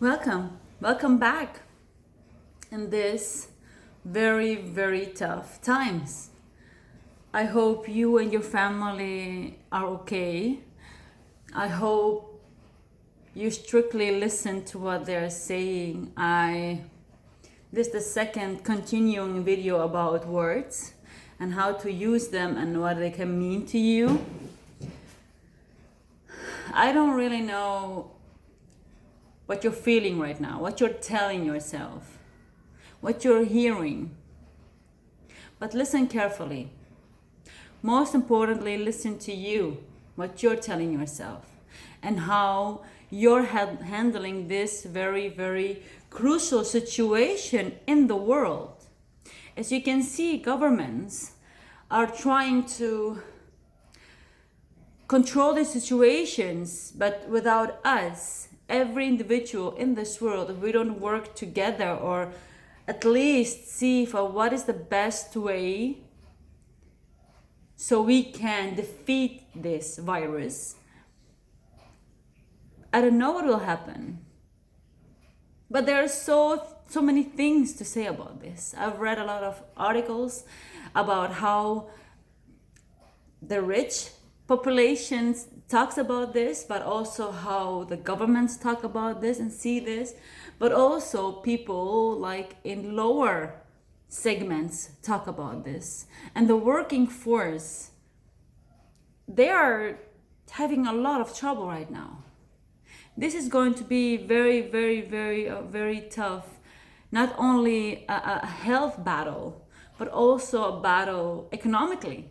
Welcome back in this very, very tough times. I hope you and your family are okay. I hope you strictly listen to what they're saying. This is the second continuing video about words and how to use them and what they can mean to you. I don't really know what you're feeling right now, what you're telling yourself, what you're hearing. But listen carefully. Most importantly, listen to you, what you're telling yourself, and how you're handling this very, very crucial situation in the world. As you can see, governments are trying to control the situations, but without us, every individual in this world, if we don't work together or at least see for what is the best way so we can defeat this virus, I don't know what will happen. But there are so many things to say about this. I've read a lot of articles about how the rich populations talks about this, but also how the governments talk about this and see this, but also people like in lower segments talk about this. And the working force, they are having a lot of trouble right now. This is going to be very, very, very tough. Not only a health battle, but also a battle economically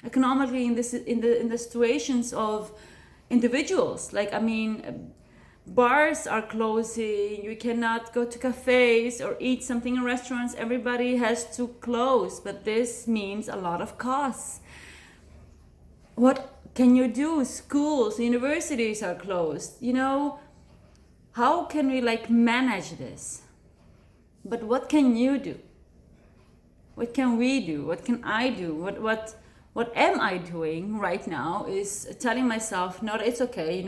in the situations of individuals. Like, bars are closing, you cannot go to cafes or eat something in restaurants, everybody has to close, but this means a lot of costs. What can you do? Schools, universities are closed. How can we manage this? But what can you do? What can we do? What can I do? What am I doing right now is telling myself, no, it's okay,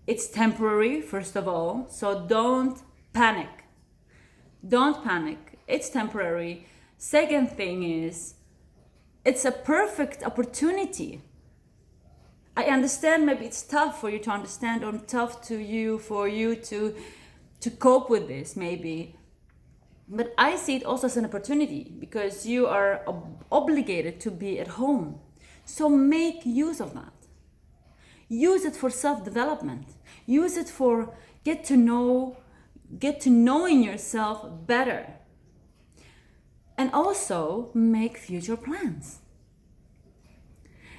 it's temporary, first of all, so don't panic. Don't panic, it's temporary. Second thing is, it's a perfect opportunity. I understand maybe it's tough for you to understand, or tough for you to cope with this maybe. But I see it also as an opportunity because you are obligated to be at home. So make use of that. Use it for self-development. Use it for get to knowing yourself better. And also make future plans.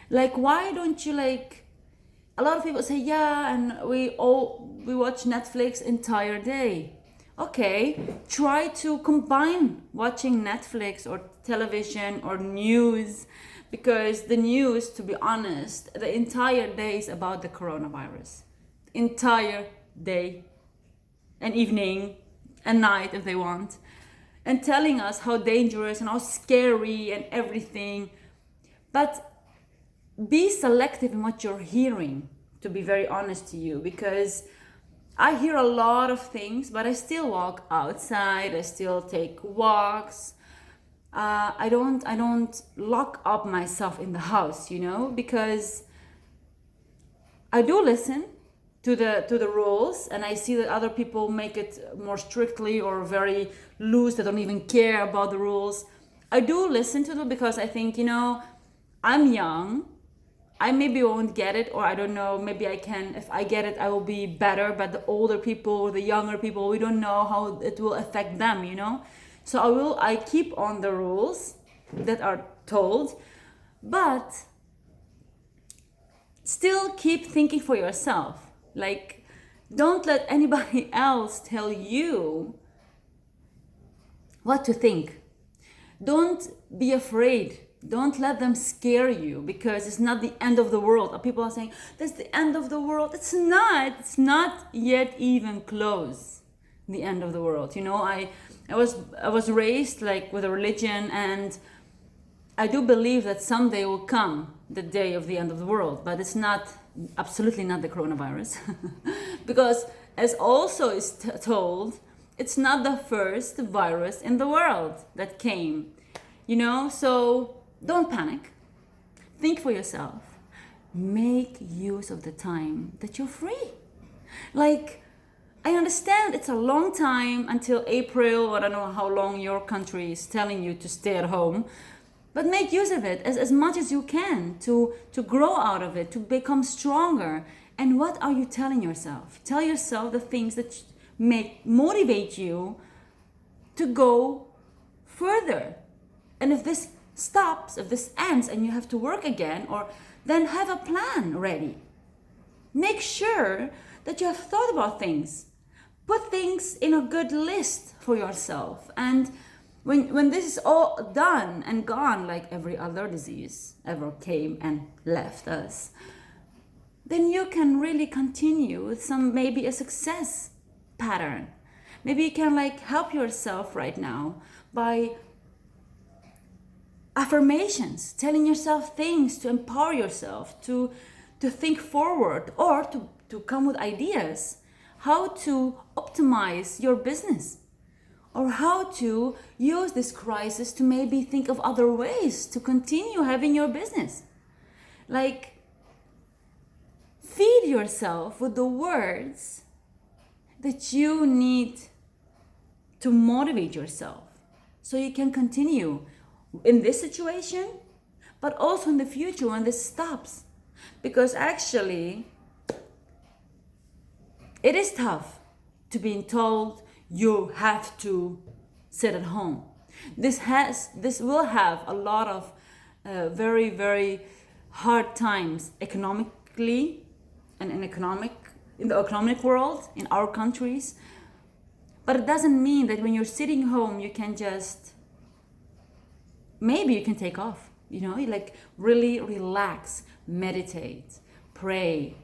Why don't you a lot of people say, yeah, and we watch Netflix entire day. Okay, try to combine watching Netflix or television or news, because the news, to be honest, the entire day is about the coronavirus. Entire day and evening and night if they want, and telling us how dangerous and how scary and everything. But be selective in what you're hearing, to be very honest to you, because I hear a lot of things, but I still walk outside. I still take walks. I don't lock up myself in the house, because I do listen to the rules, and I see that other people make it more strictly or very loose. They don't even care about the rules. I do listen to them because I think, I'm young. I maybe won't get it, or I don't know, maybe I can. If I get it, I will be better. But the older people or the younger people, we don't know how it will affect them, So I keep on the rules that are told, but still keep thinking for yourself. Don't let anybody else tell you what to think. Don't be afraid. Don't let them scare you, because it's not the end of the world. People are saying, that's the end of the world. It's not. It's not yet even close. The end of the world. I was raised with a religion, and I do believe that someday will come the day of the end of the world, but it's not, absolutely not the coronavirus. Because as also is told, it's not the first virus in the world that came, you know? So don't panic. Think for yourself. Make use of the time that you're free. Like, I understand it's a long time until April, or I don't know how long your country is telling you to stay at home, but make use of it as much as you can to grow out of it, to become stronger. And what are you telling yourself? Tell yourself the things that motivate you to go further. And if this stops, if this ends and you have to work again, or then have a plan ready. Make sure that you have thought about things. Put things in a good list for yourself. And when this is all done and gone, like every other disease ever came and left us, then you can really continue with maybe a success pattern. Maybe you can like help yourself right now by affirmations, telling yourself things to empower yourself, to think forward, or to come with ideas how to optimize your business, or how to use this crisis to maybe think of other ways to continue having your business. Like, feed yourself with the words that you need to motivate yourself so you can continue in this situation, but also in the future when this stops. Because actually, it is tough to being told you have to sit at home. This will have a lot of very, very hard times economically and in the economic world in our countries. But it doesn't mean that when you're sitting home you can just, maybe you can take off, you know, like really relax, meditate, pray,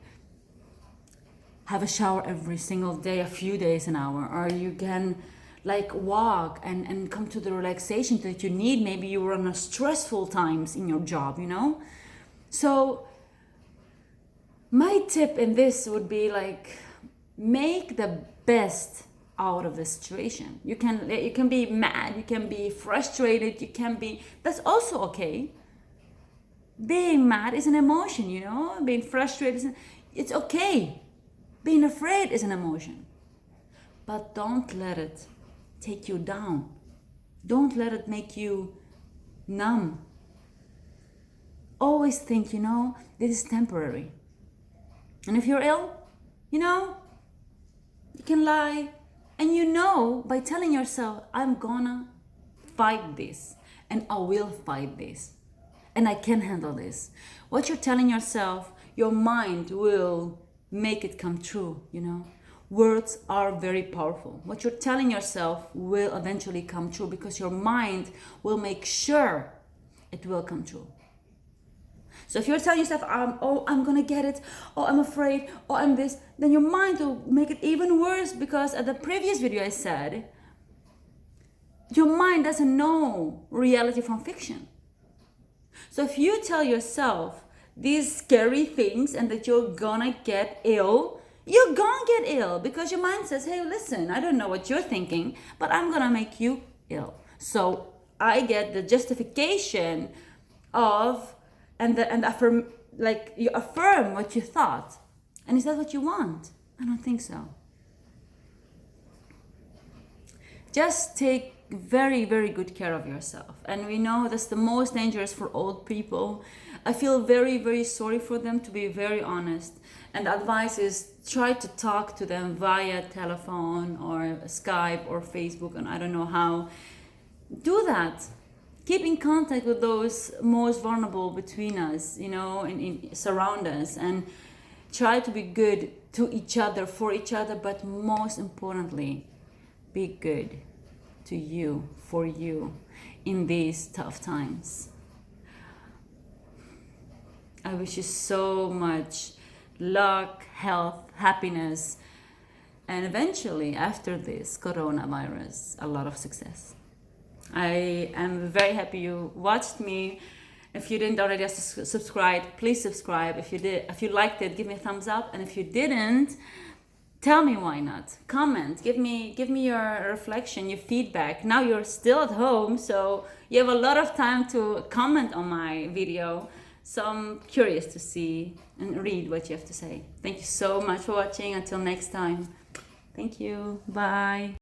have a shower every single day, a few days an hour, or you can like walk and come to the relaxation that you need. Maybe you were on a stressful times in your job, you know? So my tip in this would be like, make the best out of the situation. You can be mad, you can be frustrated, that's also okay. Being mad is an emotion, you know? Being frustrated, it's okay. Being afraid is an emotion. But don't let it take you down. Don't let it make you numb. Always think, you know, this is temporary. And if you're ill, you know, you can lie. And you know, by telling yourself, I'm gonna fight this, and I will fight this, and I can handle this. What you're telling yourself, your mind will make it come true, you know. Words are very powerful. What you're telling yourself will eventually come true because your mind will make sure it will come true. So if you're telling yourself, I'm gonna get it, or I'm afraid, or I'm this, then your mind will make it even worse, because at the previous video I said, your mind doesn't know reality from fiction. So if you tell yourself these scary things and that you're gonna get ill, you're gonna get ill, because your mind says, hey, listen, I don't know what you're thinking, but I'm gonna make you ill. So I get the justification of and affirm, like you affirm what you thought. And is that what you want? I don't think so. Just take very, very good care of yourself. And we know that's the most dangerous for old people. I feel very, very sorry for them, to be very honest. And the advice is try to talk to them via telephone or Skype or Facebook, and I don't know how. Do that. Keep in contact with those most vulnerable between us, you know, and surround us, and try to be good to each other, for each other, but most importantly, be good to you, for you, in these tough times. I wish you so much luck, health, happiness, and eventually, after this coronavirus, a lot of success. I am very happy you watched me. If you didn't already subscribe, please subscribe. If you did, if you liked it, give me a thumbs up. And if you didn't, Tell me why not. Comment. Give me your reflection, your feedback. Now you're still at home, so you have a lot of time to comment on my video. So I'm curious to see and read what you have to say. Thank you so much for watching. Until next time. Thank you. Bye.